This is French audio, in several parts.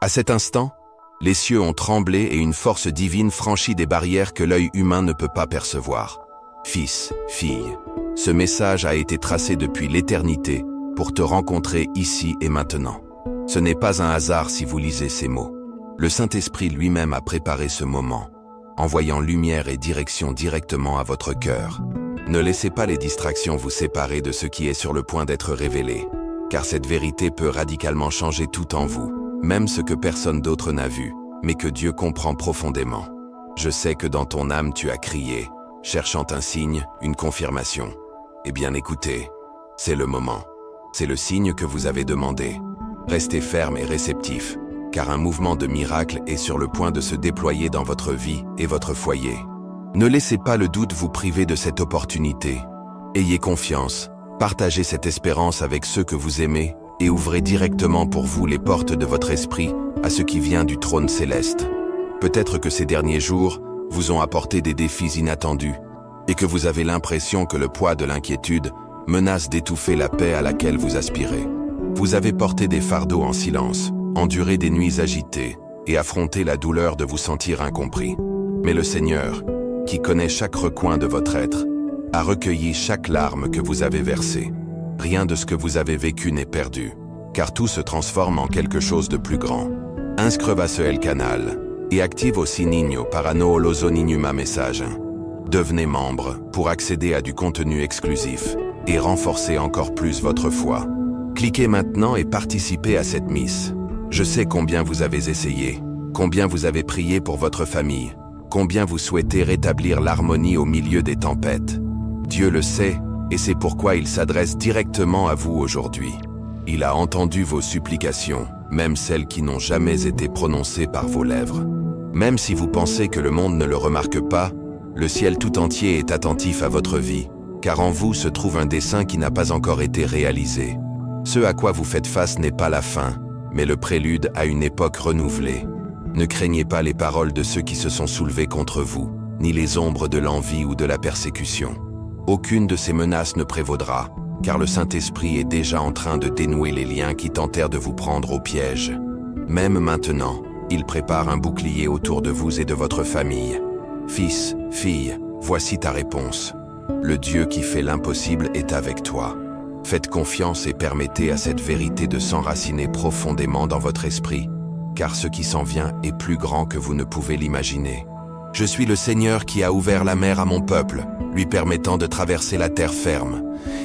À cet instant, les cieux ont tremblé et une force divine franchit des barrières que l'œil humain ne peut pas percevoir. Fils, fille, ce message a été tracé depuis l'éternité pour te rencontrer ici et maintenant. Ce n'est pas un hasard si vous lisez ces mots. Le Saint-Esprit lui-même a préparé ce moment, envoyant lumière et direction directement à votre cœur. Ne laissez pas les distractions vous séparer de ce qui est sur le point d'être révélé, car cette vérité peut radicalement changer tout en vous, même ce que personne d'autre n'a vu, mais que Dieu comprend profondément. Je sais que dans ton âme tu as crié, cherchant un signe, une confirmation. Eh bien écoutez, c'est le moment. C'est le signe que vous avez demandé. Restez ferme et réceptif, car un mouvement de miracle est sur le point de se déployer dans votre vie et votre foyer. Ne laissez pas le doute vous priver de cette opportunité. Ayez confiance, partagez cette espérance avec ceux que vous aimez et ouvrez directement pour vous les portes de votre esprit à ce qui vient du trône céleste. Peut-être que ces derniers jours vous ont apporté des défis inattendus et que vous avez l'impression que le poids de l'inquiétude menace d'étouffer la paix à laquelle vous aspirez. Vous avez porté des fardeaux en silence, enduré des nuits agitées et affronté la douleur de vous sentir incompris. Mais le Seigneur, qui connaît chaque recoin de votre être, a recueilli chaque larme que vous avez versée. Rien de ce que vous avez vécu n'est perdu, car tout se transforme en quelque chose de plus grand. Inscrevase el canal et active o sininho para no olosoniniuma message. Devenez membre pour accéder à du contenu exclusif et renforcer encore plus votre foi. Cliquez maintenant et participez à cette mise. Je sais combien vous avez essayé, combien vous avez prié pour votre famille, combien vous souhaitez rétablir l'harmonie au milieu des tempêtes. Dieu le sait, et c'est pourquoi il s'adresse directement à vous aujourd'hui. Il a entendu vos supplications, même celles qui n'ont jamais été prononcées par vos lèvres. Même si vous pensez que le monde ne le remarque pas, le ciel tout entier est attentif à votre vie, car en vous se trouve un dessein qui n'a pas encore été réalisé. Ce à quoi vous faites face n'est pas la fin, mais le prélude à une époque renouvelée. Ne craignez pas les paroles de ceux qui se sont soulevés contre vous, ni les ombres de l'envie ou de la persécution. Aucune de ces menaces ne prévaudra, car le Saint-Esprit est déjà en train de dénouer les liens qui tentèrent de vous prendre au piège. Même maintenant, il prépare un bouclier autour de vous et de votre famille. Fils, fille, voici ta réponse. Le Dieu qui fait l'impossible est avec toi. Faites confiance et permettez à cette vérité de s'enraciner profondément dans votre esprit, car ce qui s'en vient est plus grand que vous ne pouvez l'imaginer. Je suis le Seigneur qui a ouvert la mer à mon peuple, lui permettant de traverser la terre ferme.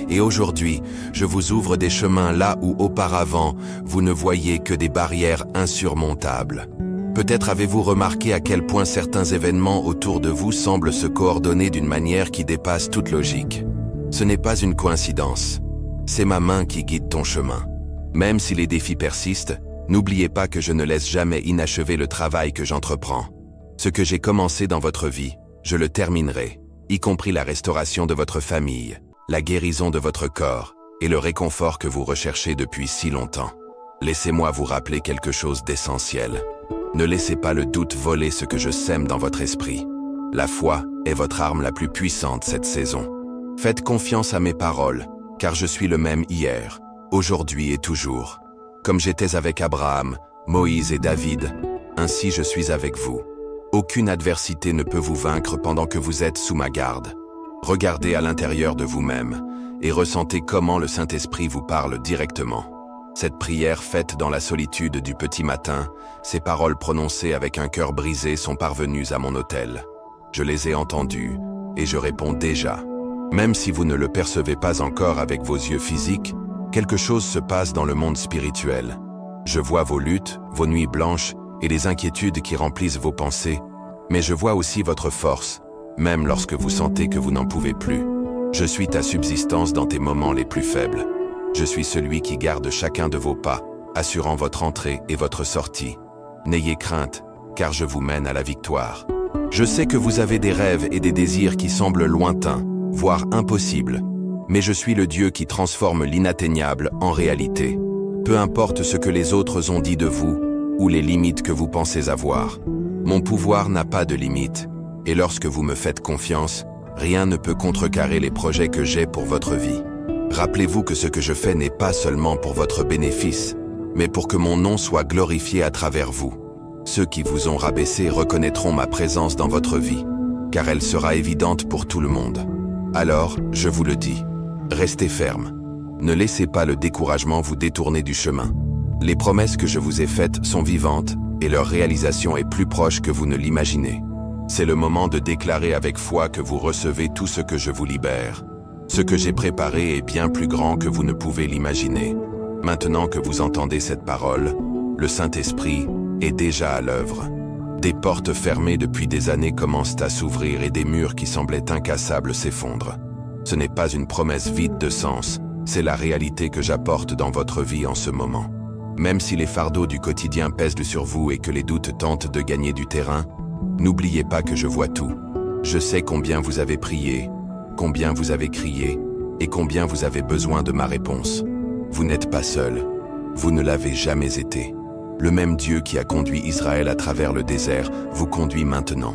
Et aujourd'hui, je vous ouvre des chemins là où auparavant, vous ne voyiez que des barrières insurmontables. Peut-être avez-vous remarqué à quel point certains événements autour de vous semblent se coordonner d'une manière qui dépasse toute logique. Ce n'est pas une coïncidence. C'est ma main qui guide ton chemin. Même si les défis persistent, n'oubliez pas que je ne laisse jamais inachevé le travail que j'entreprends. Ce que j'ai commencé dans votre vie, je le terminerai, y compris la restauration de votre famille, la guérison de votre corps et le réconfort que vous recherchez depuis si longtemps. Laissez-moi vous rappeler quelque chose d'essentiel. Ne laissez pas le doute voler ce que je sème dans votre esprit. La foi est votre arme la plus puissante cette saison. Faites confiance à mes paroles, car je suis le même hier, aujourd'hui et toujours. Comme j'étais avec Abraham, Moïse et David, ainsi je suis avec vous. Aucune adversité ne peut vous vaincre pendant que vous êtes sous ma garde. Regardez à l'intérieur de vous-même et ressentez comment le Saint-Esprit vous parle directement. Cette prière faite dans la solitude du petit matin, ces paroles prononcées avec un cœur brisé sont parvenues à mon autel. Je les ai entendues et je réponds déjà. Même si vous ne le percevez pas encore avec vos yeux physiques, quelque chose se passe dans le monde spirituel. Je vois vos luttes, vos nuits blanches et les inquiétudes qui remplissent vos pensées, mais je vois aussi votre force, même lorsque vous sentez que vous n'en pouvez plus. Je suis ta subsistance dans tes moments les plus faibles. Je suis celui qui garde chacun de vos pas, assurant votre entrée et votre sortie. N'ayez crainte, car je vous mène à la victoire. Je sais que vous avez des rêves et des désirs qui semblent lointains, voire impossibles, mais je suis le Dieu qui transforme l'inatteignable en réalité. Peu importe ce que les autres ont dit de vous, ou les limites que vous pensez avoir. Mon pouvoir n'a pas de limite, et lorsque vous me faites confiance, rien ne peut contrecarrer les projets que j'ai pour votre vie. Rappelez-vous que ce que je fais n'est pas seulement pour votre bénéfice, mais pour que mon nom soit glorifié à travers vous. Ceux qui vous ont rabaissé reconnaîtront ma présence dans votre vie, car elle sera évidente pour tout le monde. Alors, je vous le dis, restez ferme. Ne laissez pas le découragement vous détourner du chemin. Les promesses que je vous ai faites sont vivantes et leur réalisation est plus proche que vous ne l'imaginez. C'est le moment de déclarer avec foi que vous recevez tout ce que je vous libère. Ce que j'ai préparé est bien plus grand que vous ne pouvez l'imaginer. Maintenant que vous entendez cette parole, le Saint-Esprit est déjà à l'œuvre. Des portes fermées depuis des années commencent à s'ouvrir et des murs qui semblaient incassables s'effondrent. Ce n'est pas une promesse vide de sens, c'est la réalité que j'apporte dans votre vie en ce moment. Même si les fardeaux du quotidien pèsent sur vous et que les doutes tentent de gagner du terrain, n'oubliez pas que je vois tout. Je sais combien vous avez prié, combien vous avez crié et combien vous avez besoin de ma réponse. Vous n'êtes pas seul, vous ne l'avez jamais été. Le même Dieu qui a conduit Israël à travers le désert vous conduit maintenant.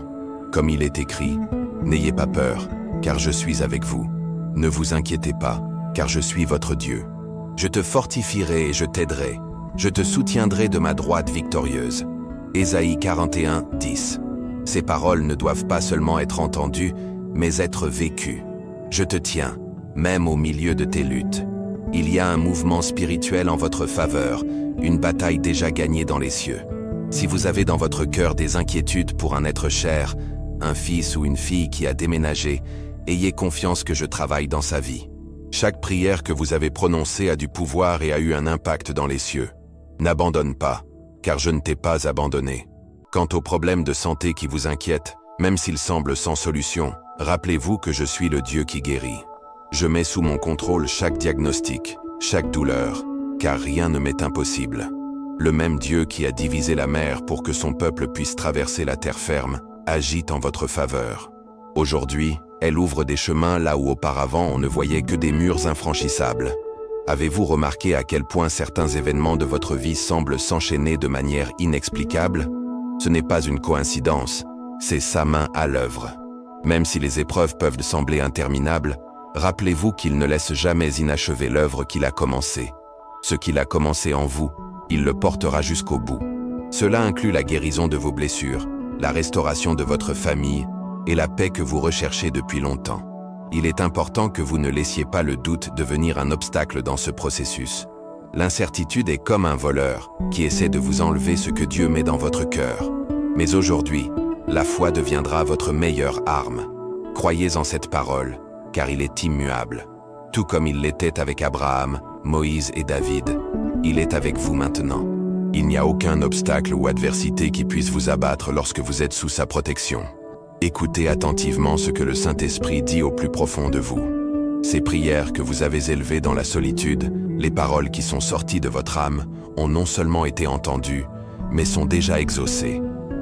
Comme il est écrit, n'ayez pas peur, car je suis avec vous. Ne vous inquiétez pas, car je suis votre Dieu. Je te fortifierai et je t'aiderai. Je te soutiendrai de ma droite victorieuse. Ésaïe 41, 10. Ces paroles ne doivent pas seulement être entendues, mais être vécues. Je te tiens, même au milieu de tes luttes. Il y a un mouvement spirituel en votre faveur, une bataille déjà gagnée dans les cieux. Si vous avez dans votre cœur des inquiétudes pour un être cher, un fils ou une fille qui a déménagé, ayez confiance que je travaille dans sa vie. Chaque prière que vous avez prononcée a du pouvoir et a eu un impact dans les cieux. N'abandonne pas, car je ne t'ai pas abandonné. Quant aux problèmes de santé qui vous inquiètent, même s'ils semblent sans solution, rappelez-vous que je suis le Dieu qui guérit. Je mets sous mon contrôle chaque diagnostic, chaque douleur, car rien ne m'est impossible. Le même Dieu qui a divisé la mer pour que son peuple puisse traverser la terre ferme, agit en votre faveur. Aujourd'hui, elle ouvre des chemins là où auparavant on ne voyait que des murs infranchissables. Avez-vous remarqué à quel point certains événements de votre vie semblent s'enchaîner de manière inexplicable? Ce n'est pas une coïncidence, c'est sa main à l'œuvre. Même si les épreuves peuvent sembler interminables, rappelez-vous qu'il ne laisse jamais inachever l'œuvre qu'il a commencée. Ce qu'il a commencé en vous, il le portera jusqu'au bout. Cela inclut la guérison de vos blessures, la restauration de votre famille et la paix que vous recherchez depuis longtemps. Il est important que vous ne laissiez pas le doute devenir un obstacle dans ce processus. L'incertitude est comme un voleur qui essaie de vous enlever ce que Dieu met dans votre cœur. Mais aujourd'hui, la foi deviendra votre meilleure arme. Croyez en cette parole, car il est immuable. Tout comme il l'était avec Abraham, Moïse et David, il est avec vous maintenant. Il n'y a aucun obstacle ou adversité qui puisse vous abattre lorsque vous êtes sous sa protection. Écoutez attentivement ce que le Saint-Esprit dit au plus profond de vous. Ces prières que vous avez élevées dans la solitude, les paroles qui sont sorties de votre âme, ont non seulement été entendues, mais sont déjà exaucées.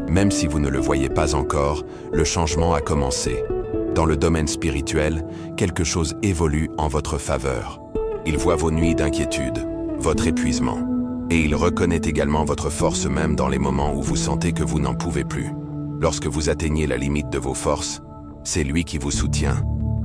Même si vous ne le voyez pas encore, le changement a commencé. Dans le domaine spirituel, quelque chose évolue en votre faveur. Il voit vos nuits d'inquiétude, votre épuisement. Et il reconnaît également votre force même dans les moments où vous sentez que vous n'en pouvez plus. Lorsque vous atteignez la limite de vos forces, c'est lui qui vous soutient,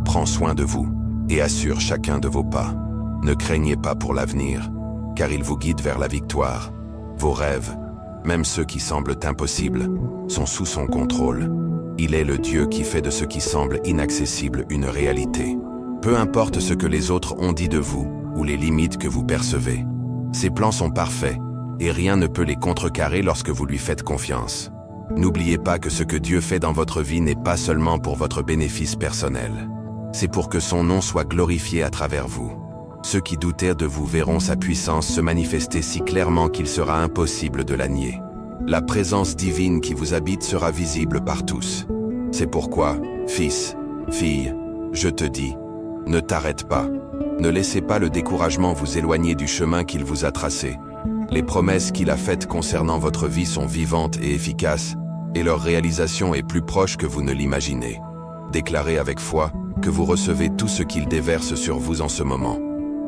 prend soin de vous et assure chacun de vos pas. Ne craignez pas pour l'avenir, car il vous guide vers la victoire. Vos rêves, même ceux qui semblent impossibles, sont sous son contrôle. Il est le Dieu qui fait de ce qui semble inaccessible une réalité. Peu importe ce que les autres ont dit de vous ou les limites que vous percevez. Ses plans sont parfaits et rien ne peut les contrecarrer lorsque vous lui faites confiance. N'oubliez pas que ce que Dieu fait dans votre vie n'est pas seulement pour votre bénéfice personnel. C'est pour que son nom soit glorifié à travers vous. Ceux qui doutèrent de vous verront sa puissance se manifester si clairement qu'il sera impossible de la nier. La présence divine qui vous habite sera visible par tous. C'est pourquoi, fils, fille, je te dis, ne t'arrête pas. Ne laissez pas le découragement vous éloigner du chemin qu'il vous a tracé. Les promesses qu'il a faites concernant votre vie sont vivantes et efficaces, et leur réalisation est plus proche que vous ne l'imaginez. Déclarez avec foi que vous recevez tout ce qu'il déverse sur vous en ce moment.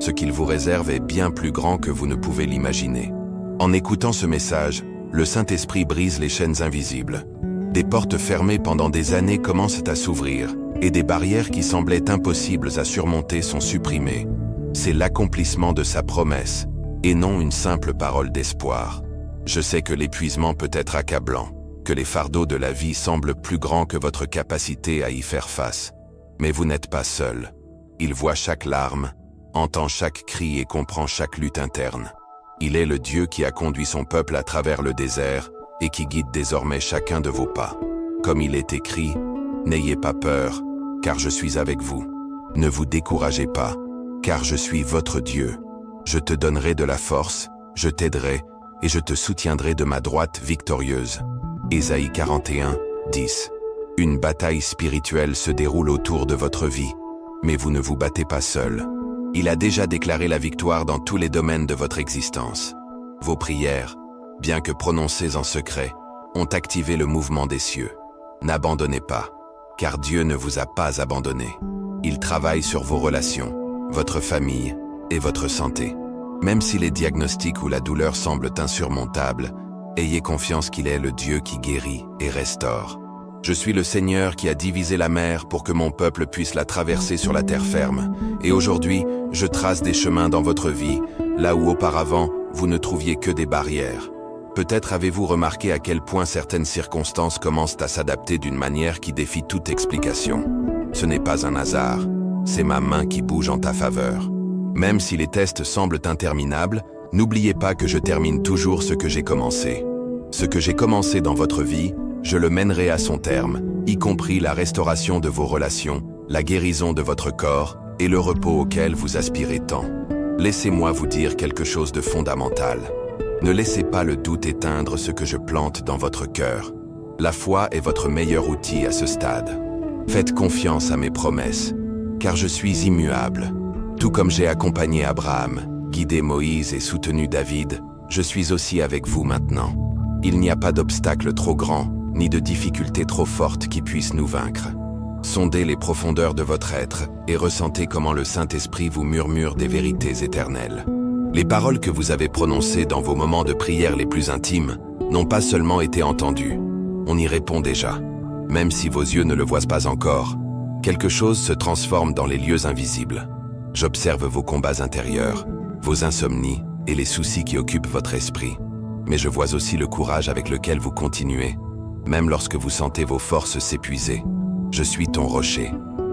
Ce qu'il vous réserve est bien plus grand que vous ne pouvez l'imaginer. En écoutant ce message, le Saint-Esprit brise les chaînes invisibles. Des portes fermées pendant des années commencent à s'ouvrir, et des barrières qui semblaient impossibles à surmonter sont supprimées. C'est l'accomplissement de sa promesse, et non une simple parole d'espoir. Je sais que l'épuisement peut être accablant, que les fardeaux de la vie semblent plus grands que votre capacité à y faire face. Mais vous n'êtes pas seul. Il voit chaque larme, entend chaque cri et comprend chaque lutte interne. Il est le Dieu qui a conduit son peuple à travers le désert et qui guide désormais chacun de vos pas. Comme il est écrit, « N'ayez pas peur, car je suis avec vous. Ne vous découragez pas, car je suis votre Dieu. Je te donnerai de la force, je t'aiderai, et je te soutiendrai de ma droite victorieuse. » Ésaïe 41, 10. Une bataille spirituelle se déroule autour de votre vie, mais vous ne vous battez pas seul. Il a déjà déclaré la victoire dans tous les domaines de votre existence. Vos prières, bien que prononcées en secret, ont activé le mouvement des cieux. N'abandonnez pas, car Dieu ne vous a pas abandonné. Il travaille sur vos relations, votre famille et votre santé. Même si les diagnostics ou la douleur semblent insurmontables, ayez confiance qu'il est le Dieu qui guérit et restaure. Je suis le Seigneur qui a divisé la mer pour que mon peuple puisse la traverser sur la terre ferme. Et aujourd'hui, je trace des chemins dans votre vie, là où auparavant, vous ne trouviez que des barrières. Peut-être avez-vous remarqué à quel point certaines circonstances commencent à s'adapter d'une manière qui défie toute explication. Ce n'est pas un hasard, c'est ma main qui bouge en ta faveur. Même si les tests semblent interminables, n'oubliez pas que je termine toujours ce que j'ai commencé. Ce que j'ai commencé dans votre vie, je le mènerai à son terme, y compris la restauration de vos relations, la guérison de votre corps et le repos auquel vous aspirez tant. Laissez-moi vous dire quelque chose de fondamental. Ne laissez pas le doute éteindre ce que je plante dans votre cœur. La foi est votre meilleur outil à ce stade. Faites confiance à mes promesses, car je suis immuable. Tout comme j'ai accompagné Abraham, guidé Moïse et soutenu David, je suis aussi avec vous maintenant. Il n'y a pas d'obstacle trop grand, ni de difficulté trop forte qui puisse nous vaincre. Sondez les profondeurs de votre être et ressentez comment le Saint-Esprit vous murmure des vérités éternelles. Les paroles que vous avez prononcées dans vos moments de prière les plus intimes n'ont pas seulement été entendues, on y répond déjà. Même si vos yeux ne le voient pas encore, quelque chose se transforme dans les lieux invisibles. J'observe vos combats intérieurs, vos insomnies et les soucis qui occupent votre esprit. Mais je vois aussi le courage avec lequel vous continuez, même lorsque vous sentez vos forces s'épuiser. Je suis ton rocher,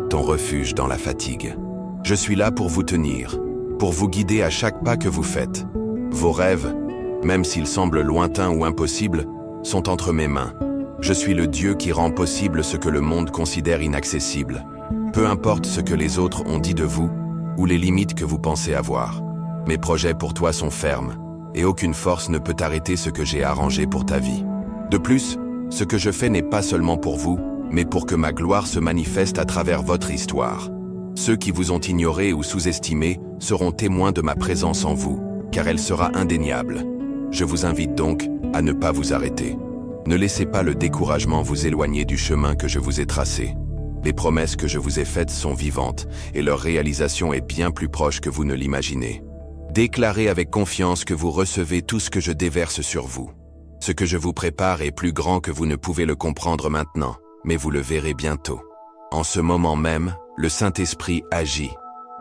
ton refuge dans la fatigue. Je suis là pour vous tenir, pour vous guider à chaque pas que vous faites. Vos rêves, même s'ils semblent lointains ou impossibles, sont entre mes mains. Je suis le Dieu qui rend possible ce que le monde considère inaccessible. Peu importe ce que les autres ont dit de vous, ou les limites que vous pensez avoir. Mes projets pour toi sont fermes, et aucune force ne peut arrêter ce que j'ai arrangé pour ta vie. De plus, ce que je fais n'est pas seulement pour vous, mais pour que ma gloire se manifeste à travers votre histoire. Ceux qui vous ont ignoré ou sous-estimé seront témoins de ma présence en vous, car elle sera indéniable. Je vous invite donc à ne pas vous arrêter. Ne laissez pas le découragement vous éloigner du chemin que je vous ai tracé. Les promesses que je vous ai faites sont vivantes et leur réalisation est bien plus proche que vous ne l'imaginez. Déclarez avec confiance que vous recevez tout ce que je déverse sur vous. Ce que je vous prépare est plus grand que vous ne pouvez le comprendre maintenant, mais vous le verrez bientôt. En ce moment même, le Saint-Esprit agit.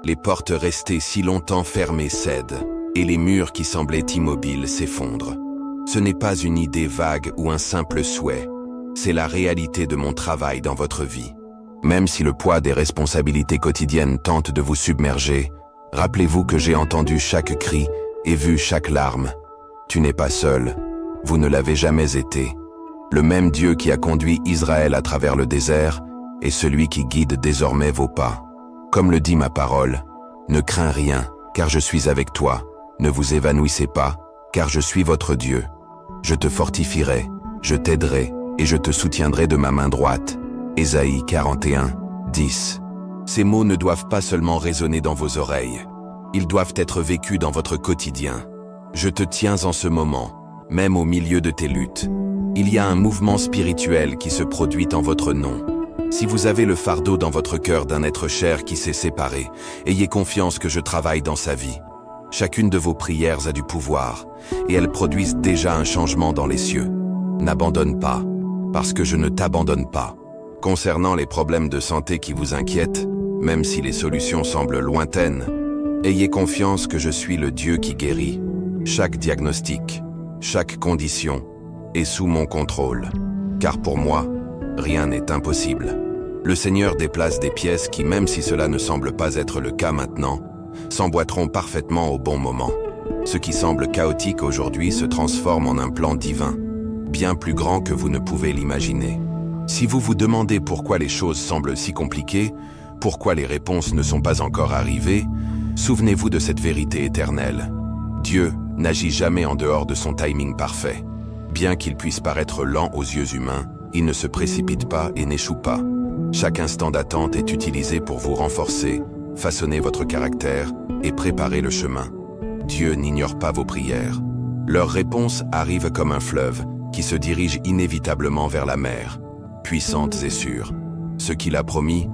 Les portes restées si longtemps fermées cèdent, et les murs qui semblaient immobiles s'effondrent. Ce n'est pas une idée vague ou un simple souhait, c'est la réalité de mon travail dans votre vie. Même si le poids des responsabilités quotidiennes tente de vous submerger, rappelez-vous que j'ai entendu chaque cri et vu chaque larme. Tu n'es pas seul, vous ne l'avez jamais été. Le même Dieu qui a conduit Israël à travers le désert est celui qui guide désormais vos pas. Comme le dit ma parole, ne crains rien, car je suis avec toi. Ne vous évanouissez pas, car je suis votre Dieu. Je te fortifierai, je t'aiderai et je te soutiendrai de ma main droite. Ésaïe 41, 10. Ces mots ne doivent pas seulement résonner dans vos oreilles, ils doivent être vécus dans votre quotidien. Je te tiens en ce moment, même au milieu de tes luttes. Il y a un mouvement spirituel qui se produit en votre nom. Si vous avez le fardeau dans votre cœur d'un être cher qui s'est séparé, ayez confiance que je travaille dans sa vie. Chacune de vos prières a du pouvoir, et elles produisent déjà un changement dans les cieux. N'abandonne pas, parce que je ne t'abandonne pas. Concernant les problèmes de santé qui vous inquiètent, même si les solutions semblent lointaines, ayez confiance que je suis le Dieu qui guérit. Chaque diagnostic, chaque condition est sous mon contrôle. Car pour moi, rien n'est impossible. Le Seigneur déplace des pièces qui, même si cela ne semble pas être le cas maintenant, s'emboîteront parfaitement au bon moment. Ce qui semble chaotique aujourd'hui se transforme en un plan divin, bien plus grand que vous ne pouvez l'imaginer. Si vous vous demandez pourquoi les choses semblent si compliquées, pourquoi les réponses ne sont pas encore arrivées, souvenez-vous de cette vérité éternelle. Dieu n'agit jamais en dehors de son timing parfait. Bien qu'il puisse paraître lent aux yeux humains, il ne se précipite pas et n'échoue pas. Chaque instant d'attente est utilisé pour vous renforcer, façonner votre caractère et préparer le chemin. Dieu n'ignore pas vos prières. Leurs réponses arrivent comme un fleuve qui se dirige inévitablement vers la mer, puissantes et sûres. Ce qu'il a promis,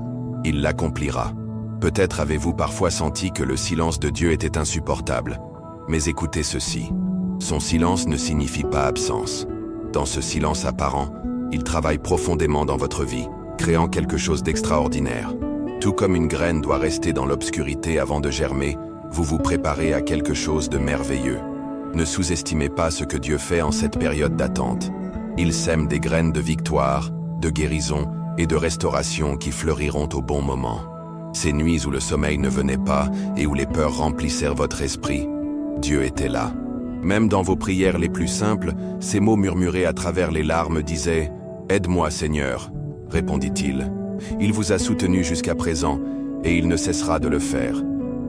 il l'accomplira. Peut-être avez-vous parfois senti que le silence de Dieu était insupportable, mais écoutez ceci. Son silence ne signifie pas absence. Dans ce silence apparent, il travaille profondément dans votre vie, créant quelque chose d'extraordinaire. Tout comme une graine doit rester dans l'obscurité avant de germer, vous vous préparez à quelque chose de merveilleux. Ne sous-estimez pas ce que Dieu fait en cette période d'attente. Il sème des graines de victoire, de guérison et de restauration qui fleuriront au bon moment. Ces nuits où le sommeil ne venait pas et où les peurs remplissèrent votre esprit, Dieu était là. Même dans vos prières les plus simples, ces mots murmurés à travers les larmes disaient « Aide-moi, Seigneur », répondit-il. Il vous a soutenu jusqu'à présent et il ne cessera de le faire.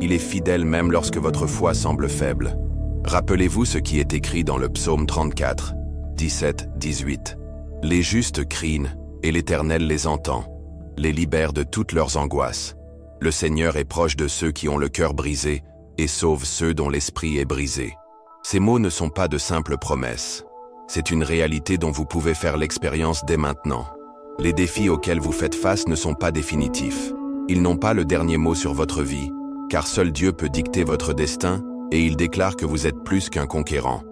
Il est fidèle même lorsque votre foi semble faible. Rappelez-vous ce qui est écrit dans le psaume 34, 17-18. Les justes crient et l'Éternel les entend, les libère de toutes leurs angoisses. Le Seigneur est proche de ceux qui ont le cœur brisé et sauve ceux dont l'esprit est brisé. Ces mots ne sont pas de simples promesses. C'est une réalité dont vous pouvez faire l'expérience dès maintenant. Les défis auxquels vous faites face ne sont pas définitifs. Ils n'ont pas le dernier mot sur votre vie, car seul Dieu peut dicter votre destin et il déclare que vous êtes plus qu'un conquérant.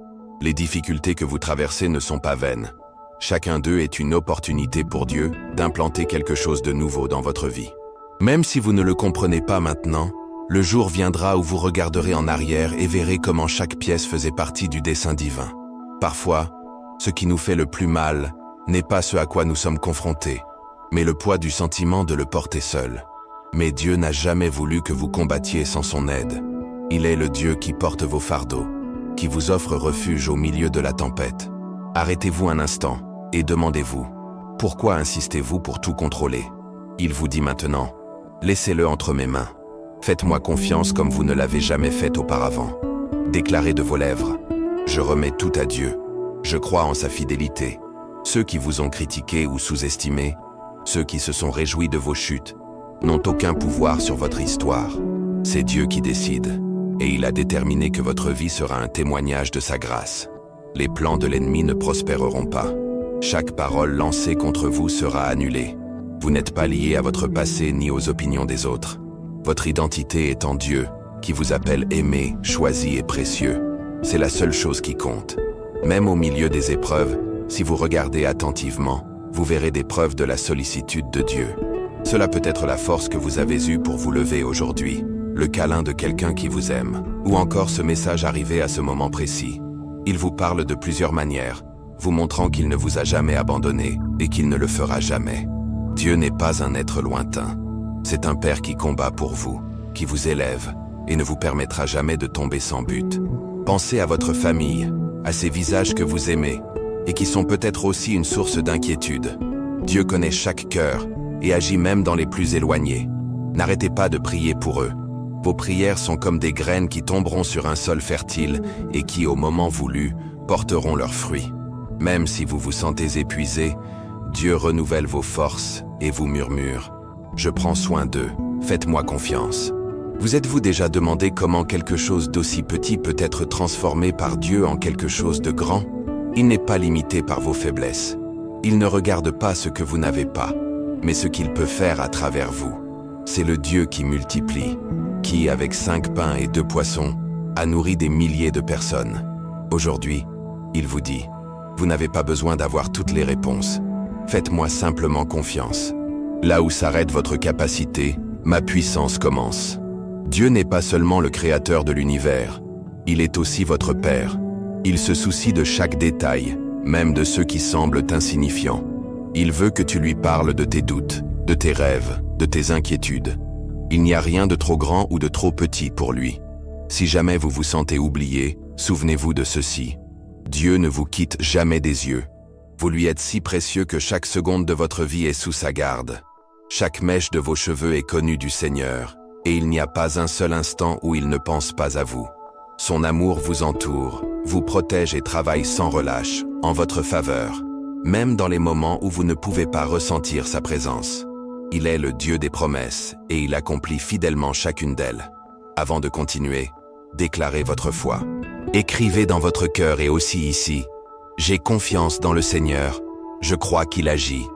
Les difficultés que vous traversez ne sont pas vaines. Chacun d'eux est une opportunité pour Dieu d'implanter quelque chose de nouveau dans votre vie. Même si vous ne le comprenez pas maintenant, le jour viendra où vous regarderez en arrière et verrez comment chaque pièce faisait partie du dessein divin. Parfois, ce qui nous fait le plus mal n'est pas ce à quoi nous sommes confrontés, mais le poids du sentiment de le porter seul. Mais Dieu n'a jamais voulu que vous combattiez sans son aide. Il est le Dieu qui porte vos fardeaux, qui vous offre refuge au milieu de la tempête. Arrêtez-vous un instant et demandez-vous, pourquoi insistez-vous pour tout contrôler? Il vous dit maintenant, laissez-le entre mes mains. Faites-moi confiance comme vous ne l'avez jamais fait auparavant. Déclarez de vos lèvres, je remets tout à Dieu. Je crois en sa fidélité. Ceux qui vous ont critiqué ou sous-estimé, ceux qui se sont réjouis de vos chutes, n'ont aucun pouvoir sur votre histoire. C'est Dieu qui décide, et il a déterminé que votre vie sera un témoignage de sa grâce. Les plans de l'ennemi ne prospéreront pas. Chaque parole lancée contre vous sera annulée. Vous n'êtes pas lié à votre passé ni aux opinions des autres. Votre identité est en Dieu, qui vous appelle aimé, choisi et précieux. C'est la seule chose qui compte. Même au milieu des épreuves, si vous regardez attentivement, vous verrez des preuves de la sollicitude de Dieu. Cela peut être la force que vous avez eue pour vous lever aujourd'hui, le câlin de quelqu'un qui vous aime, ou encore ce message arrivé à ce moment précis. Il vous parle de plusieurs manières, vous montrant qu'il ne vous a jamais abandonné et qu'il ne le fera jamais. Dieu n'est pas un être lointain. C'est un Père qui combat pour vous, qui vous élève et ne vous permettra jamais de tomber sans but. Pensez à votre famille, à ces visages que vous aimez et qui sont peut-être aussi une source d'inquiétude. Dieu connaît chaque cœur et agit même dans les plus éloignés. N'arrêtez pas de prier pour eux. Vos prières sont comme des graines qui tomberont sur un sol fertile et qui, au moment voulu, porteront leurs fruits. Même si vous vous sentez épuisé, Dieu renouvelle vos forces et vous murmure « Je prends soin d'eux, faites-moi confiance ». Vous êtes-vous déjà demandé comment quelque chose d'aussi petit peut être transformé par Dieu en quelque chose de grand? Il n'est pas limité par vos faiblesses. Il ne regarde pas ce que vous n'avez pas, mais ce qu'il peut faire à travers vous. C'est le Dieu qui multiplie, qui, avec 5 pains et 2 poissons, a nourri des milliers de personnes. Aujourd'hui, il vous dit, vous n'avez pas besoin d'avoir toutes les réponses. Faites-moi simplement confiance. Là où s'arrête votre capacité, ma puissance commence. Dieu n'est pas seulement le créateur de l'univers, Il est aussi votre Père. Il se soucie de chaque détail, même de ceux qui semblent insignifiants. Il veut que tu lui parles de tes doutes, de tes rêves, de tes inquiétudes. Il n'y a rien de trop grand ou de trop petit pour lui. Si jamais vous vous sentez oublié, souvenez-vous de ceci. Dieu ne vous quitte jamais des yeux. Vous lui êtes si précieux que chaque seconde de votre vie est sous sa garde. Chaque mèche de vos cheveux est connue du Seigneur, et il n'y a pas un seul instant où il ne pense pas à vous. Son amour vous entoure, vous protège et travaille sans relâche, en votre faveur, même dans les moments où vous ne pouvez pas ressentir sa présence. Il est le Dieu des promesses, et il accomplit fidèlement chacune d'elles. Avant de continuer, déclarez votre foi. Écrivez dans votre cœur et aussi ici, « J'ai confiance dans le Seigneur, je crois qu'il agit. »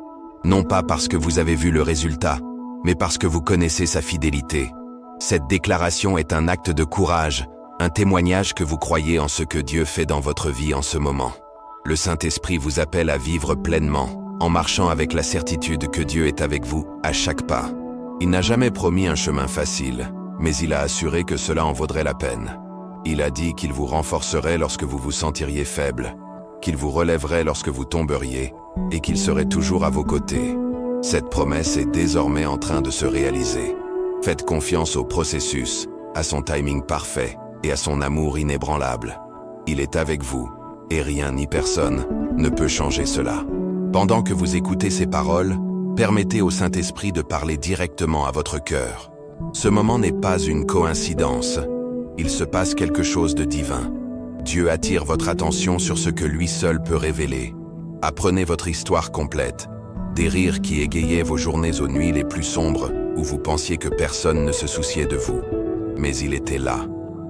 Non pas parce que vous avez vu le résultat, mais parce que vous connaissez sa fidélité. Cette déclaration est un acte de courage, un témoignage que vous croyez en ce que Dieu fait dans votre vie en ce moment. Le Saint-Esprit vous appelle à vivre pleinement, en marchant avec la certitude que Dieu est avec vous à chaque pas. Il n'a jamais promis un chemin facile, mais il a assuré que cela en vaudrait la peine. Il a dit qu'il vous renforcerait lorsque vous vous sentiriez faible, qu'il vous relèverait lorsque vous tomberiez, et qu'il serait toujours à vos côtés. Cette promesse est désormais en train de se réaliser. Faites confiance au processus, à son timing parfait et à son amour inébranlable. Il est avec vous, et rien ni personne ne peut changer cela. Pendant que vous écoutez ces paroles, permettez au Saint-Esprit de parler directement à votre cœur. Ce moment n'est pas une coïncidence. Il se passe quelque chose de divin. Dieu attire votre attention sur ce que lui seul peut révéler. Apprenez votre histoire complète, des rires qui égayaient vos journées aux nuits les plus sombres où vous pensiez que personne ne se souciait de vous. Mais il était là,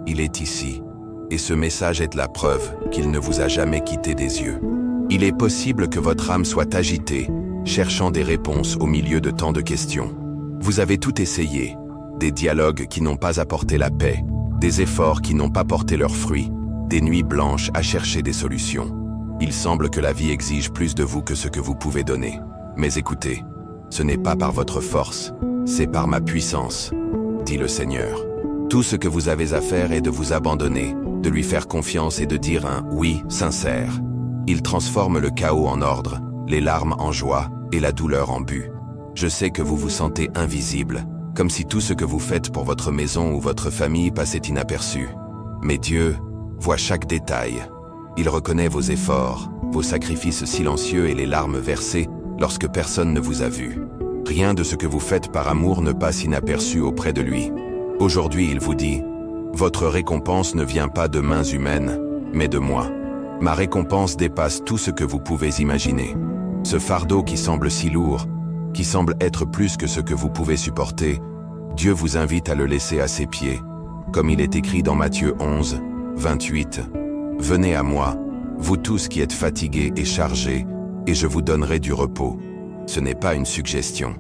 il est ici, et ce message est la preuve qu'il ne vous a jamais quitté des yeux. Il est possible que votre âme soit agitée, cherchant des réponses au milieu de tant de questions. Vous avez tout essayé, des dialogues qui n'ont pas apporté la paix, des efforts qui n'ont pas porté leurs fruits, des nuits blanches à chercher des solutions. Il semble que la vie exige plus de vous que ce que vous pouvez donner. Mais écoutez, ce n'est pas par votre force, c'est par ma puissance, dit le Seigneur. Tout ce que vous avez à faire est de vous abandonner, de lui faire confiance et de dire un « oui » sincère. Il transforme le chaos en ordre, les larmes en joie et la douleur en but. Je sais que vous vous sentez invisible, comme si tout ce que vous faites pour votre maison ou votre famille passait inaperçu. Mais Dieu voit chaque détail. Il reconnaît vos efforts, vos sacrifices silencieux et les larmes versées lorsque personne ne vous a vu. Rien de ce que vous faites par amour ne passe inaperçu auprès de lui. Aujourd'hui, il vous dit, « Votre récompense ne vient pas de mains humaines, mais de moi. Ma récompense dépasse tout ce que vous pouvez imaginer. Ce fardeau qui semble si lourd, qui semble être plus que ce que vous pouvez supporter, Dieu vous invite à le laisser à ses pieds, comme il est écrit dans Matthieu 11, 28. « Venez à moi, vous tous qui êtes fatigués et chargés, et je vous donnerai du repos. » Ce n'est pas une suggestion,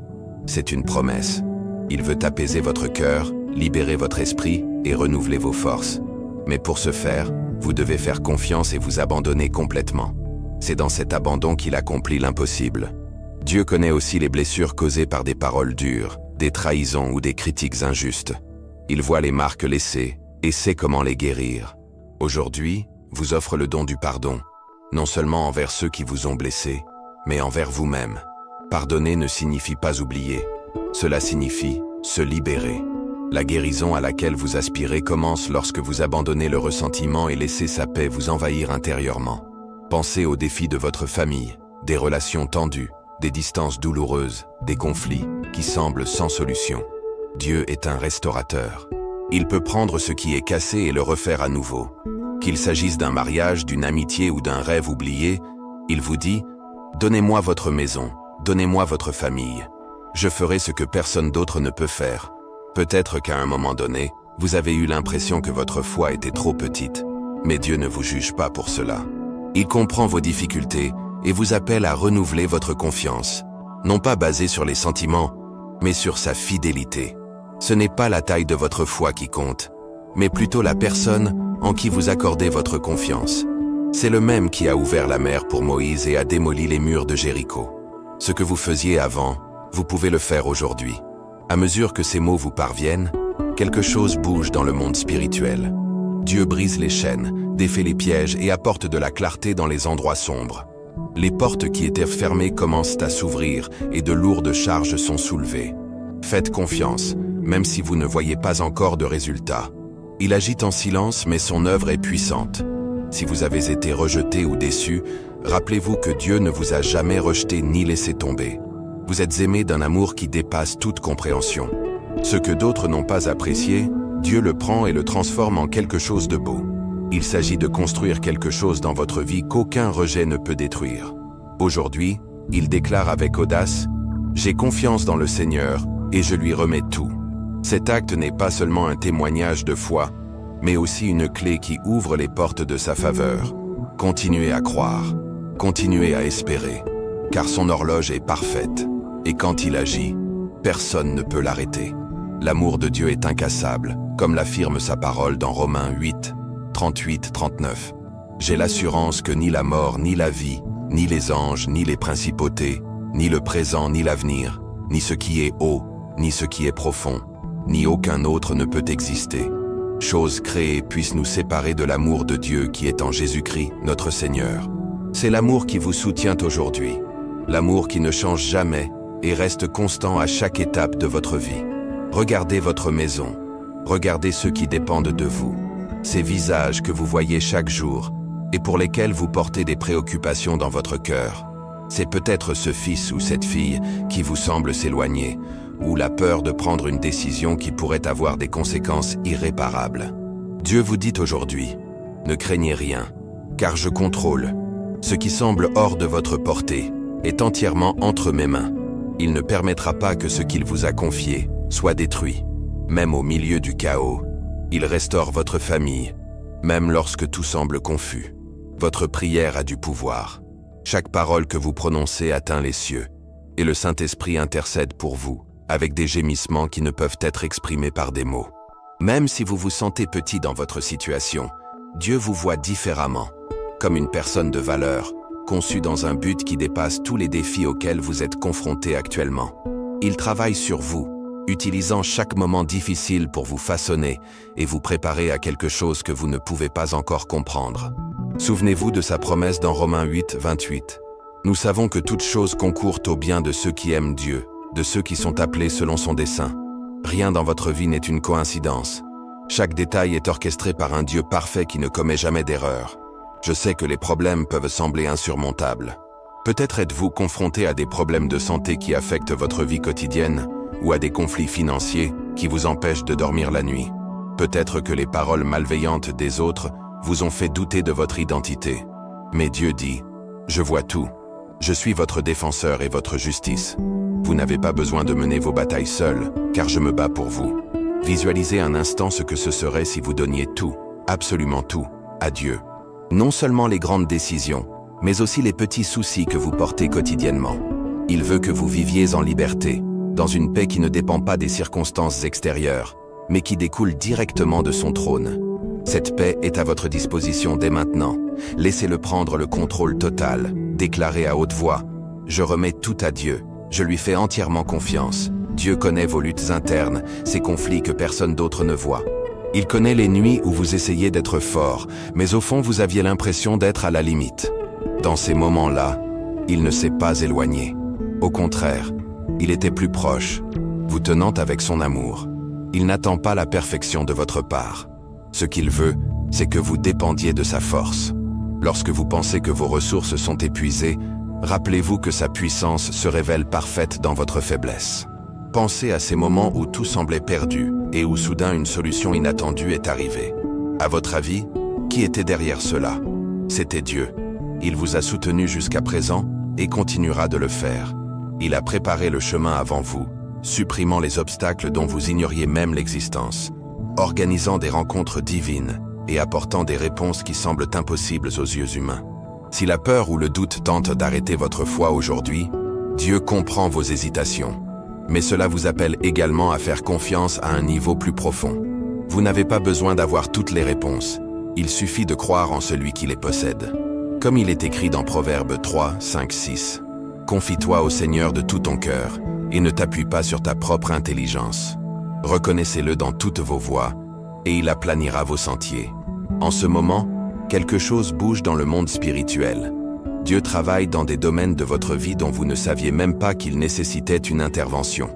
c'est une promesse. Il veut apaiser votre cœur, libérer votre esprit et renouveler vos forces. Mais pour ce faire, vous devez faire confiance et vous abandonner complètement. C'est dans cet abandon qu'il accomplit l'impossible. Dieu connaît aussi les blessures causées par des paroles dures, des trahisons ou des critiques injustes. Il voit les marques laissées et sait comment les guérir. Aujourd'hui, vous offre le don du pardon, non seulement envers ceux qui vous ont blessé, mais envers vous-même. Pardonner ne signifie pas oublier, cela signifie se libérer. La guérison à laquelle vous aspirez commence lorsque vous abandonnez le ressentiment et laissez sa paix vous envahir intérieurement. Pensez aux défis de votre famille, des relations tendues, des distances douloureuses, des conflits qui semblent sans solution. Dieu est un restaurateur. Il peut prendre ce qui est cassé et le refaire à nouveau. Qu'il s'agisse d'un mariage, d'une amitié ou d'un rêve oublié, il vous dit « Donnez-moi votre maison, donnez-moi votre famille. Je ferai ce que personne d'autre ne peut faire. » Peut-être qu'à un moment donné, vous avez eu l'impression que votre foi était trop petite, mais Dieu ne vous juge pas pour cela. Il comprend vos difficultés et vous appelle à renouveler votre confiance, non pas basée sur les sentiments, mais sur sa fidélité. Ce n'est pas la taille de votre foi qui compte, mais plutôt la personne en qui vous accordez votre confiance. C'est le même qui a ouvert la mer pour Moïse et a démoli les murs de Jéricho. Ce que vous faisiez avant, vous pouvez le faire aujourd'hui. À mesure que ces mots vous parviennent, quelque chose bouge dans le monde spirituel. Dieu brise les chaînes, défait les pièges et apporte de la clarté dans les endroits sombres. Les portes qui étaient fermées commencent à s'ouvrir et de lourdes charges sont soulevées. Faites confiance, même si vous ne voyez pas encore de résultats. Il agit en silence, mais son œuvre est puissante. Si vous avez été rejeté ou déçu, rappelez-vous que Dieu ne vous a jamais rejeté ni laissé tomber. Vous êtes aimé d'un amour qui dépasse toute compréhension. Ce que d'autres n'ont pas apprécié, Dieu le prend et le transforme en quelque chose de beau. Il s'agit de construire quelque chose dans votre vie qu'aucun rejet ne peut détruire. Aujourd'hui, il déclare avec audace « J'ai confiance dans le Seigneur et je lui remets tout ». Cet acte n'est pas seulement un témoignage de foi, mais aussi une clé qui ouvre les portes de sa faveur. Continuez à croire, continuez à espérer, car son horloge est parfaite, et quand il agit, personne ne peut l'arrêter. L'amour de Dieu est incassable, comme l'affirme sa parole dans Romains 8, 38-39. J'ai l'assurance que ni la mort, ni la vie, ni les anges, ni les principautés, ni le présent, ni l'avenir, ni ce qui est haut, ni ce qui est profond, ni aucun autre ne peut exister. Chose créée puisse nous séparer de l'amour de Dieu qui est en Jésus-Christ, notre Seigneur. C'est l'amour qui vous soutient aujourd'hui, l'amour qui ne change jamais et reste constant à chaque étape de votre vie. Regardez votre maison, regardez ceux qui dépendent de vous, ces visages que vous voyez chaque jour et pour lesquels vous portez des préoccupations dans votre cœur. C'est peut-être ce fils ou cette fille qui vous semble s'éloigner, ou la peur de prendre une décision qui pourrait avoir des conséquences irréparables. Dieu vous dit aujourd'hui, ne craignez rien, car je contrôle. Ce qui semble hors de votre portée est entièrement entre mes mains. Il ne permettra pas que ce qu'il vous a confié soit détruit. Même au milieu du chaos, il restaure votre famille, même lorsque tout semble confus. Votre prière a du pouvoir. Chaque parole que vous prononcez atteint les cieux, et le Saint-Esprit intercède pour vous, avec des gémissements qui ne peuvent être exprimés par des mots. Même si vous vous sentez petit dans votre situation, Dieu vous voit différemment, comme une personne de valeur, conçue dans un but qui dépasse tous les défis auxquels vous êtes confrontés actuellement. Il travaille sur vous, utilisant chaque moment difficile pour vous façonner et vous préparer à quelque chose que vous ne pouvez pas encore comprendre. Souvenez-vous de sa promesse dans Romains 8, 28. Nous savons que toute chose concourt au bien de ceux qui aiment Dieu, de ceux qui sont appelés selon son dessein. Rien dans votre vie n'est une coïncidence. Chaque détail est orchestré par un Dieu parfait qui ne commet jamais d'erreur. Je sais que les problèmes peuvent sembler insurmontables. Peut-être êtes-vous confronté à des problèmes de santé qui affectent votre vie quotidienne ou à des conflits financiers qui vous empêchent de dormir la nuit. Peut-être que les paroles malveillantes des autres vous ont fait douter de votre identité. Mais Dieu dit, « Je vois tout. Je suis votre défenseur et votre justice. Vous n'avez pas besoin de mener vos batailles seul, car je me bats pour vous. » Visualisez un instant ce que ce serait si vous donniez tout, absolument tout, à Dieu. Non seulement les grandes décisions, mais aussi les petits soucis que vous portez quotidiennement. Il veut que vous viviez en liberté, dans une paix qui ne dépend pas des circonstances extérieures, mais qui découle directement de son trône. Cette paix est à votre disposition dès maintenant. Laissez-le prendre le contrôle total. Déclarez à haute voix, « Je remets tout à Dieu. Je lui fais entièrement confiance. Dieu connaît vos luttes internes, ces conflits que personne d'autre ne voit. Il connaît les nuits où vous essayez d'être fort, mais au fond vous aviez l'impression d'être à la limite. Dans ces moments-là, il ne s'est pas éloigné. Au contraire, il était plus proche, vous tenant avec son amour. Il n'attend pas la perfection de votre part. Ce qu'il veut, c'est que vous dépendiez de sa force. Lorsque vous pensez que vos ressources sont épuisées, rappelez-vous que sa puissance se révèle parfaite dans votre faiblesse. Pensez à ces moments où tout semblait perdu et où soudain une solution inattendue est arrivée. À votre avis, qui était derrière cela? C'était Dieu. Il vous a soutenu jusqu'à présent et continuera de le faire. Il a préparé le chemin avant vous, supprimant les obstacles dont vous ignoriez même l'existence, organisant des rencontres divines et apportant des réponses qui semblent impossibles aux yeux humains. Si la peur ou le doute tentent d'arrêter votre foi aujourd'hui, Dieu comprend vos hésitations. Mais cela vous appelle également à faire confiance à un niveau plus profond. Vous n'avez pas besoin d'avoir toutes les réponses. Il suffit de croire en celui qui les possède. Comme il est écrit dans Proverbes 3, 5, 6. « Confie-toi au Seigneur de tout ton cœur et ne t'appuie pas sur ta propre intelligence. Reconnaissez-le dans toutes vos voies et il aplanira vos sentiers. » En ce moment, quelque chose bouge dans le monde spirituel. Dieu travaille dans des domaines de votre vie dont vous ne saviez même pas qu'ils nécessitaient une intervention.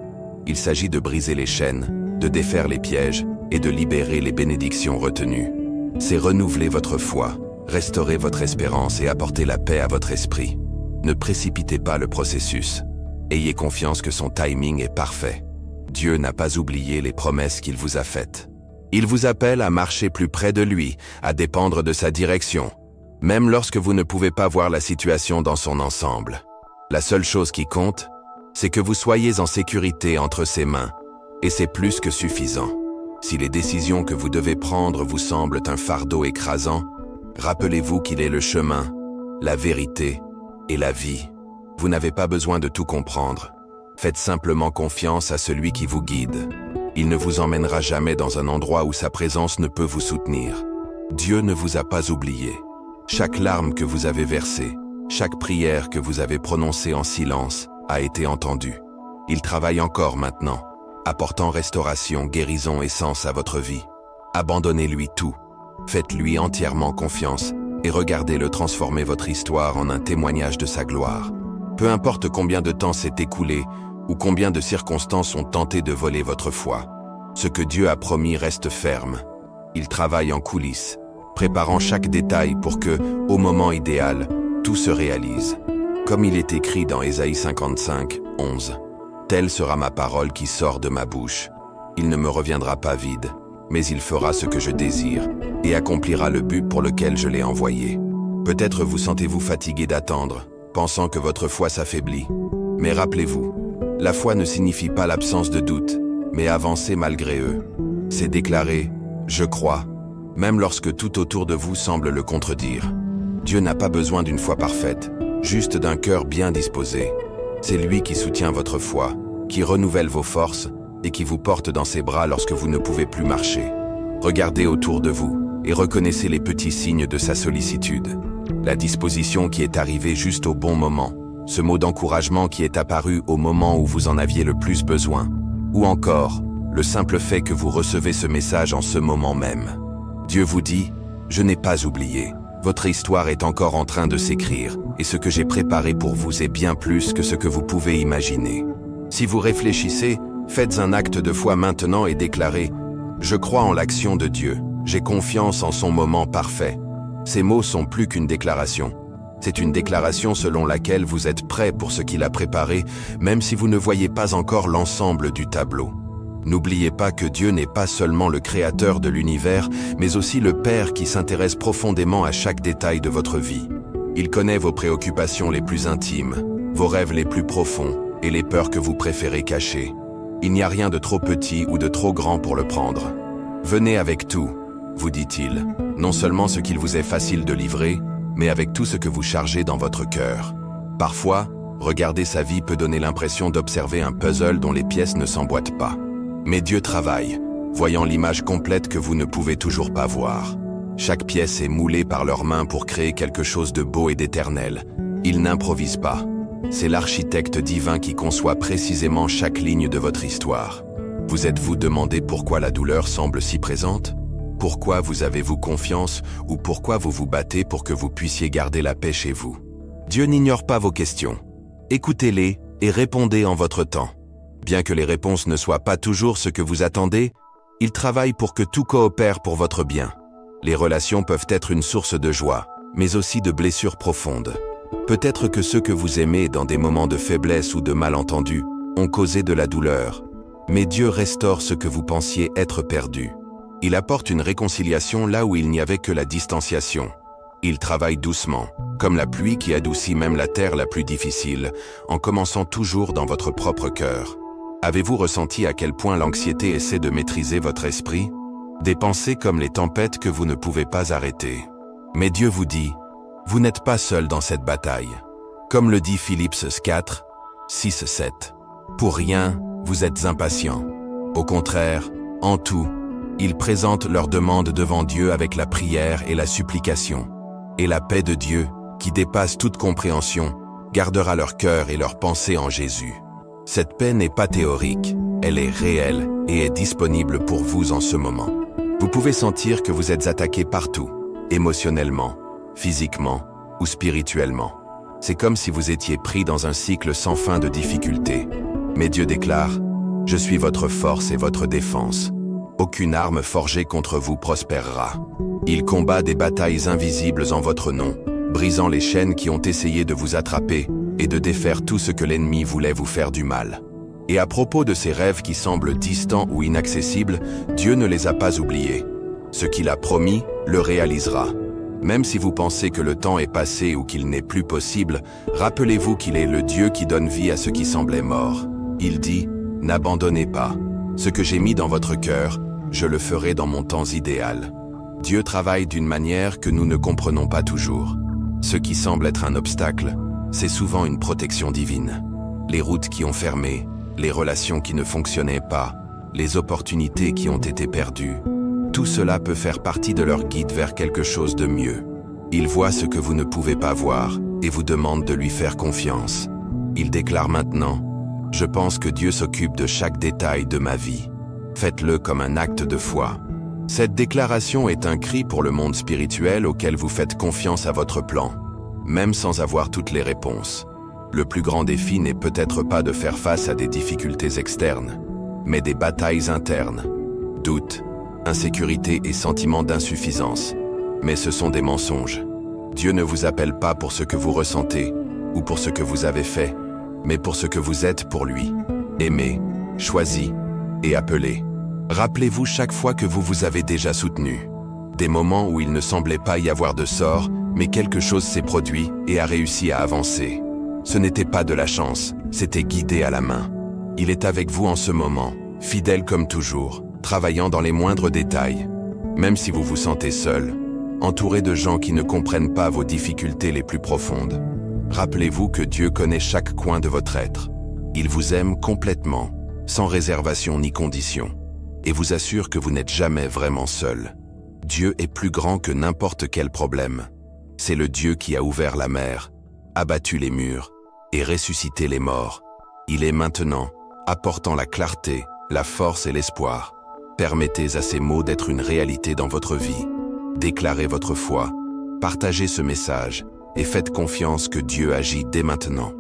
Il s'agit de briser les chaînes, de défaire les pièges et de libérer les bénédictions retenues. C'est renouveler votre foi, restaurer votre espérance et apporter la paix à votre esprit. Ne précipitez pas le processus. Ayez confiance que son timing est parfait. Dieu n'a pas oublié les promesses qu'il vous a faites. Il vous appelle à marcher plus près de lui, à dépendre de sa direction, même lorsque vous ne pouvez pas voir la situation dans son ensemble. La seule chose qui compte, c'est que vous soyez en sécurité entre ses mains, et c'est plus que suffisant. Si les décisions que vous devez prendre vous semblent un fardeau écrasant, rappelez-vous qu'il est le chemin, la vérité et la vie. Vous n'avez pas besoin de tout comprendre. Faites simplement confiance à celui qui vous guide. Il ne vous emmènera jamais dans un endroit où sa présence ne peut vous soutenir. Dieu ne vous a pas oublié. Chaque larme que vous avez versée, chaque prière que vous avez prononcée en silence a été entendue. Il travaille encore maintenant, apportant restauration, guérison et sens à votre vie. Abandonnez-lui tout. Faites-lui entièrement confiance et regardez-le transformer votre histoire en un témoignage de sa gloire. Peu importe combien de temps s'est écoulé ou combien de circonstances ont tenté de voler votre foi, ce que Dieu a promis reste ferme. Il travaille en coulisses, préparant chaque détail pour que, au moment idéal, tout se réalise. Comme il est écrit dans Ésaïe 55, 11. « Telle sera ma parole qui sort de ma bouche. Il ne me reviendra pas vide, mais il fera ce que je désire et accomplira le but pour lequel je l'ai envoyé. » Peut-être vous sentez-vous fatigué d'attendre, pensant que votre foi s'affaiblit. Mais rappelez-vous, la foi ne signifie pas l'absence de doute, mais avancer malgré eux. C'est déclarer « Je crois », même lorsque tout autour de vous semble le contredire. Dieu n'a pas besoin d'une foi parfaite, juste d'un cœur bien disposé. C'est lui qui soutient votre foi, qui renouvelle vos forces et qui vous porte dans ses bras lorsque vous ne pouvez plus marcher. Regardez autour de vous et reconnaissez les petits signes de sa sollicitude. La disposition qui est arrivée juste au bon moment, ce mot d'encouragement qui est apparu au moment où vous en aviez le plus besoin, ou encore, le simple fait que vous recevez ce message en ce moment même. Dieu vous dit, « Je n'ai pas oublié. Votre histoire est encore en train de s'écrire, et ce que j'ai préparé pour vous est bien plus que ce que vous pouvez imaginer. » Si vous réfléchissez, faites un acte de foi maintenant et déclarez « Je crois en l'action de Dieu. J'ai confiance en son moment parfait. » Ces mots sont plus qu'une déclaration. C'est une déclaration selon laquelle vous êtes prêt pour ce qu'il a préparé, même si vous ne voyez pas encore l'ensemble du tableau. N'oubliez pas que Dieu n'est pas seulement le créateur de l'univers, mais aussi le Père qui s'intéresse profondément à chaque détail de votre vie. Il connaît vos préoccupations les plus intimes, vos rêves les plus profonds et les peurs que vous préférez cacher. Il n'y a rien de trop petit ou de trop grand pour le prendre. Venez avec tout, vous dit-il, non seulement ce qu'il vous est facile de livrer, mais avec tout ce que vous chargez dans votre cœur. Parfois, regarder sa vie peut donner l'impression d'observer un puzzle dont les pièces ne s'emboîtent pas. Mais Dieu travaille, voyant l'image complète que vous ne pouvez toujours pas voir. Chaque pièce est moulée par leurs mains pour créer quelque chose de beau et d'éternel. Il n'improvise pas. C'est l'architecte divin qui conçoit précisément chaque ligne de votre histoire. Vous êtes-vous demandé pourquoi la douleur semble si présente ? Pourquoi vous avez-vous confiance ou pourquoi vous vous battez pour que vous puissiez garder la paix chez vous? Dieu n'ignore pas vos questions. Écoutez-les et répondez en votre temps. Bien que les réponses ne soient pas toujours ce que vous attendez, il travaille pour que tout coopère pour votre bien. Les relations peuvent être une source de joie, mais aussi de blessures profondes. Peut-être que ceux que vous aimez dans des moments de faiblesse ou de malentendus ont causé de la douleur. Mais Dieu restaure ce que vous pensiez être perdu. Il apporte une réconciliation là où il n'y avait que la distanciation. Il travaille doucement, comme la pluie qui adoucit même la terre la plus difficile, en commençant toujours dans votre propre cœur. Avez-vous ressenti à quel point l'anxiété essaie de maîtriser votre esprit? Des pensées comme les tempêtes que vous ne pouvez pas arrêter. Mais Dieu vous dit, vous n'êtes pas seul dans cette bataille. Comme le dit Philippiens 4, 6, 7. Pour rien, vous êtes impatients. Au contraire, en tout, ils présentent leurs demandes devant Dieu avec la prière et la supplication. Et la paix de Dieu, qui dépasse toute compréhension, gardera leur cœur et leurs pensées en Jésus. Cette paix n'est pas théorique, elle est réelle et est disponible pour vous en ce moment. Vous pouvez sentir que vous êtes attaqué partout, émotionnellement, physiquement ou spirituellement. C'est comme si vous étiez pris dans un cycle sans fin de difficultés. Mais Dieu déclare, « Je suis votre force et votre défense. Aucune arme forgée contre vous prospérera. » Il combat des batailles invisibles en votre nom, brisant les chaînes qui ont essayé de vous attraper et de défaire tout ce que l'ennemi voulait vous faire du mal. Et à propos de ces rêves qui semblent distants ou inaccessibles, Dieu ne les a pas oubliés. Ce qu'il a promis, le réalisera. Même si vous pensez que le temps est passé ou qu'il n'est plus possible, rappelez-vous qu'il est le Dieu qui donne vie à ce qui semblait mort. Il dit, « N'abandonnez pas. Ce que j'ai mis dans votre cœur, je le ferai dans mon temps idéal. » Dieu travaille d'une manière que nous ne comprenons pas toujours. Ce qui semble être un obstacle, c'est souvent une protection divine. Les routes qui ont fermé, les relations qui ne fonctionnaient pas, les opportunités qui ont été perdues, tout cela peut faire partie de leur guide vers quelque chose de mieux. Il voit ce que vous ne pouvez pas voir et vous demande de lui faire confiance. Il déclare maintenant, « Je pense que Dieu s'occupe de chaque détail de ma vie. Faites-le comme un acte de foi. » Cette déclaration est un cri pour le monde spirituel auquel vous faites confiance à votre plan, même sans avoir toutes les réponses. Le plus grand défi n'est peut-être pas de faire face à des difficultés externes, mais des batailles internes. Doutes, insécurité et sentiments d'insuffisance. Mais ce sont des mensonges. Dieu ne vous appelle pas pour ce que vous ressentez ou pour ce que vous avez fait, mais pour ce que vous êtes pour lui. Aimé, choisi et appelé. Rappelez-vous chaque fois que vous vous avez déjà soutenu. Des moments où il ne semblait pas y avoir de sort, mais quelque chose s'est produit et a réussi à avancer. Ce n'était pas de la chance, c'était guidé à la main. Il est avec vous en ce moment, fidèle comme toujours, travaillant dans les moindres détails. Même si vous vous sentez seul, entouré de gens qui ne comprennent pas vos difficultés les plus profondes, rappelez-vous que Dieu connaît chaque coin de votre être. Il vous aime complètement, sans réservation ni condition, et vous assure que vous n'êtes jamais vraiment seul. Dieu est plus grand que n'importe quel problème. C'est le Dieu qui a ouvert la mer, abattu les murs et ressuscité les morts. Il est maintenant, apportant la clarté, la force et l'espoir. Permettez à ces mots d'être une réalité dans votre vie. Déclarez votre foi, partagez ce message et faites confiance que Dieu agit dès maintenant.